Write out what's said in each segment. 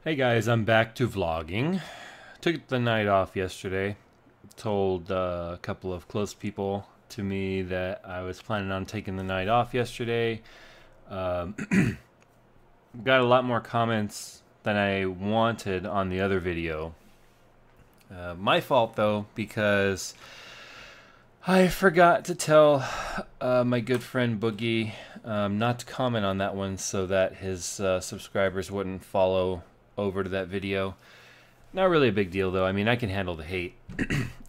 Hey guys, I'm back to vlogging. Took the night off yesterday. Told a couple of close people to me that I was planning on taking the night off yesterday. Um, got a lot more comments than I wanted on the other video. My fault though, because I forgot to tell my good friend Boogie not to comment on that one so that his subscribers wouldn't follow over to that video. Not really a big deal though. I mean, I can handle the hate.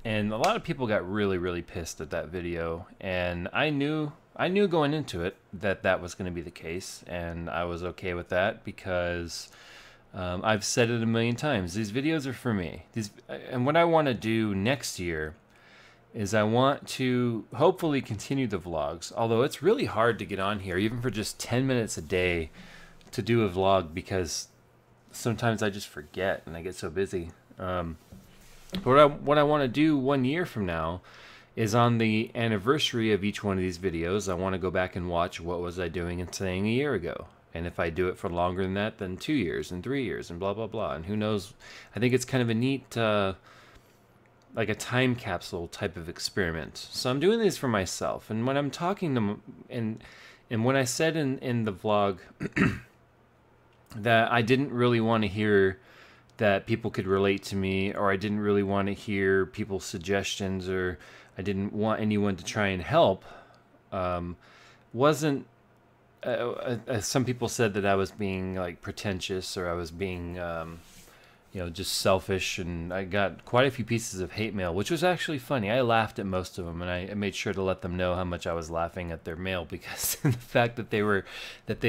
And a lot of people got really pissed at that video, and I knew going into it that that was going to be the case, and I was okay with that because I've said it a million times. These videos are for me. And what I want to do next year is I want to hopefully continue the vlogs. Although it's really hard to get on here, even for just 10 minutes a day, to do a vlog because sometimes I just forget and I get so busy. But what I want to do 1 year from now is on the anniversary of each one of these videos, I want to go back and watch what was I doing and saying a year ago. And if I do it for longer than that, then 2 years and 3 years and blah, blah, blah. And who knows? I think it's kind of a neat, like a time capsule type of experiment. So I'm doing this for myself. And when I'm talking to, and when I said in the vlog that I didn't really want to hear that people could relate to me, or I didn't really want to hear people's suggestions, or I didn't want anyone to try and help, wasn't some people said that I was being like pretentious, or I was being just selfish, and I got quite a few pieces of hate mail, which was actually funny. I laughed at most of them, and I made sure to let them know how much I was laughing at their mail, because the fact that they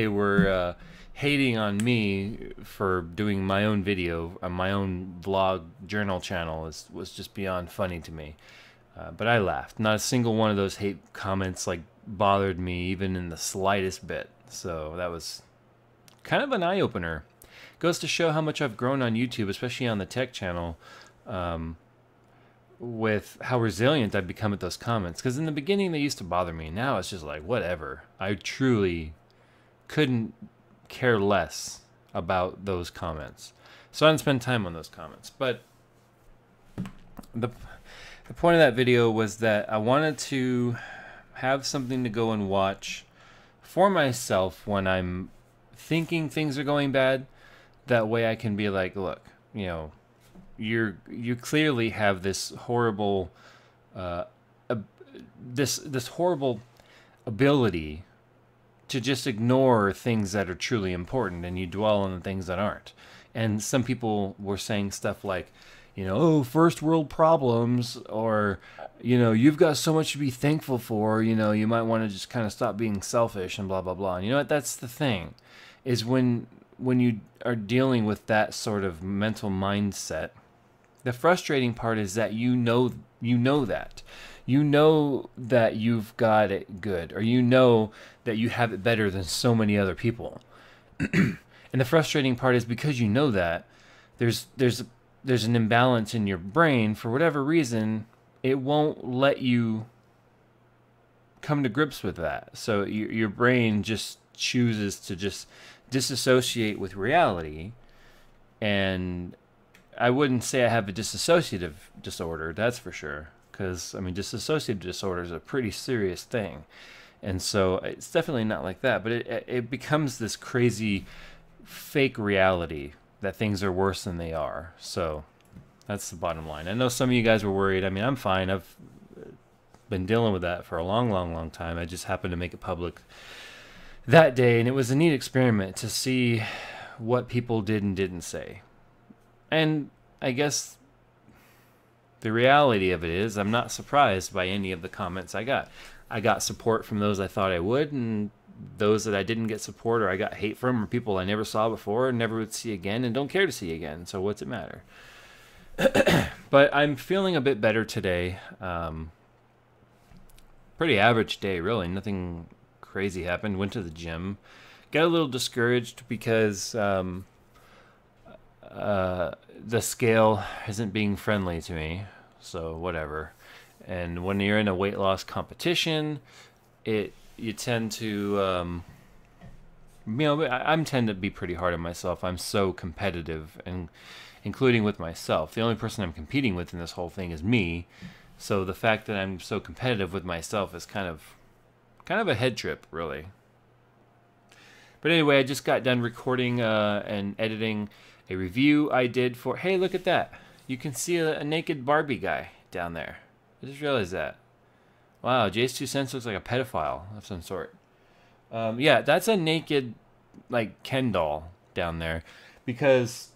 were hating on me for doing my own video on my own vlog journal channel was just beyond funny to me. But I laughed. Not a single one of those hate comments like bothered me even in the slightest bit. So that was kind of an eye-opener. Goes to show how much I've grown on YouTube, especially on the tech channel, with how resilient I've become at those comments. Because in the beginning they used to bother me. Now it's just like, whatever. I truly couldn't care less about those comments. So I didn't spend time on those comments. But the point of that video was that I wanted to have something to go and watch for myself when I'm thinking things are going bad. That way I can be like, look, you clearly have this horrible this horrible ability to just ignore things that are truly important, and you dwell on the things that aren't. And some people were saying stuff like, oh, first world problems, or you've got so much to be thankful for, you might want to just kind of stop being selfish and blah blah blah. And you know what, that's the thing, is when you are dealing with that sort of mental mindset, the frustrating part is that you know that you've got it good, or that you have it better than so many other people. And the frustrating part is because you know that there's an imbalance in your brain. For whatever reason, it won't let you come to grips with that. So your brain just chooses to just disassociate with reality. And I wouldn't say I have a dissociative disorder, that's for sure, because I mean, dissociative disorder is a pretty serious thing. And so it's definitely not like that, but it becomes this crazy fake reality that things are worse than they are. So that's the bottom line. I know some of you guys were worried. I mean, I'm fine. I've been dealing with that for a long time. I just happened to make it public that day, and it was a neat experiment to see what people did and didn't say. And I guess the reality of it is I'm not surprised by any of the comments I got. I got support from those I thought I would, and those that I didn't get support, or I got hate from, or people I never saw before and never would see again and don't care to see again. So what's it matter? But I'm feeling a bit better today. Pretty average day, really. Nothing crazy happened. Went to the gym. Got a little discouraged because the scale isn't being friendly to me. So whatever. And when you're in a weight loss competition, you tend to I'm tend to be pretty hard on myself. I'm so competitive, and including with myself. The only person I'm competing with in this whole thing is me. So the fact that I'm so competitive with myself is kind of a head trip, really. But anyway, I just got done recording and editing a review I did for. Hey, look at that! You can see a naked Barbie guy down there. I just realized that. Wow, Jay's 2 cents looks like a pedophile of some sort. Yeah, that's a naked, like, Ken doll down there. Because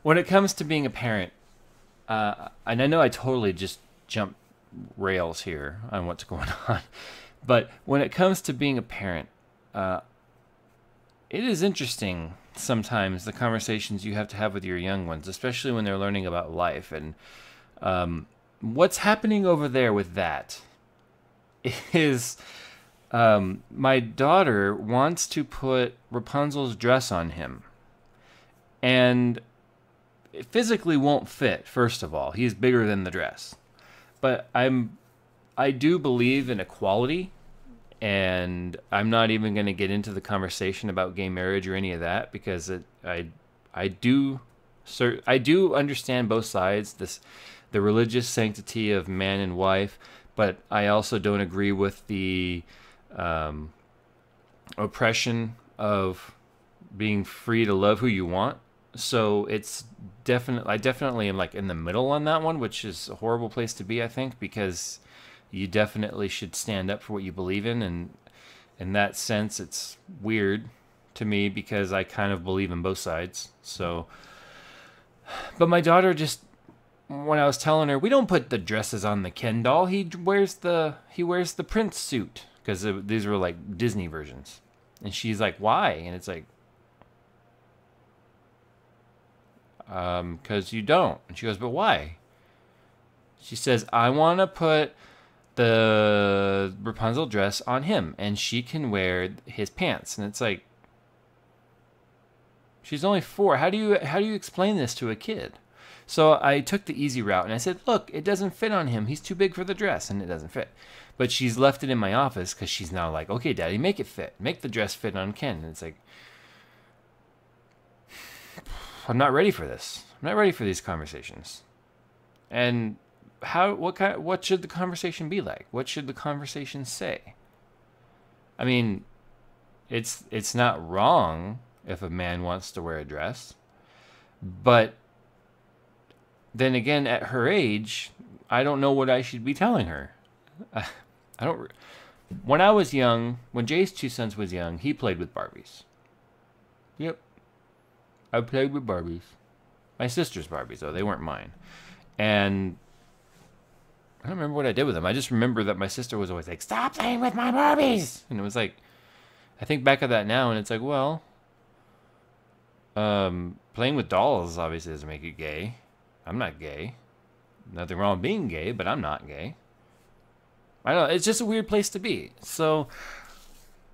when it comes to being a parent, and I know I totally just jumped rails here on what's going on, but when it comes to being a parent, it is interesting sometimes the conversations you have to have with your young ones, especially when they're learning about life. And what's happening over there with that is my daughter wants to put Rapunzel's dress on him. And it physically won't fit, first of all. He's bigger than the dress. But I do believe in equality, and I'm not even going to get into the conversation about gay marriage or any of that, because I do understand both sides, the religious sanctity of man and wife, but I also don't agree with the oppression of being free to love who you want. So it's I definitely am like in the middle on that one, which is a horrible place to be, I think, because you definitely should stand up for what you believe in. And in that sense, it's weird to me because I kind of believe in both sides. So, but my daughter just, when I was telling her, we don't put the dresses on the Ken doll. He wears the prince suit, because these were like Disney versions. And she's like, why? And it's like, because you don't. And she goes, but why? She says, I want to put the Rapunzel dress on him, and she can wear his pants. And it's like, she's only 4. How do you explain this to a kid? So I took the easy route, and I said, look, it doesn't fit on him. He's too big for the dress, and it doesn't fit. But she's left it in my office because she's now like, okay, Daddy, make it fit. Make the dress fit on Ken. And it's like, I'm not ready for this. I'm not ready for these conversations. And what should the conversation be like? What should the conversation say? I mean, it's not wrong if a man wants to wear a dress, but then again, at her age, I don't know what I should be telling her. I don't. When I was young, when Jay's 2 cents was young, he played with Barbies. Yep. I played with Barbies. My sister's Barbies, though. They weren't mine. And I don't remember what I did with them. I just remember that my sister was always like, stop playing with my Barbies! And it was like, I think back of that now, and it's like, well, playing with dolls obviously doesn't make you gay. I'm not gay. Nothing wrong with being gay, but I'm not gay. I don't know. It's just a weird place to be. So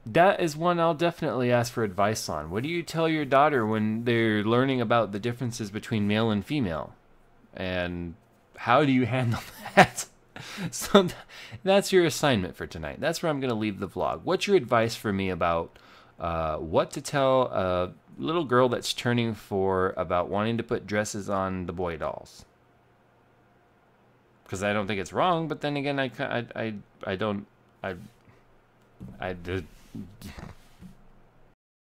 that is one I'll definitely ask for advice on. What do you tell your daughter when they're learning about the differences between male and female? And how do you handle that? So that's your assignment for tonight. That's where I'm going to leave the vlog. What's your advice for me about what to tell a little girl that's turning 4 about wanting to put dresses on the boy dolls? Because I don't think it's wrong, but then again,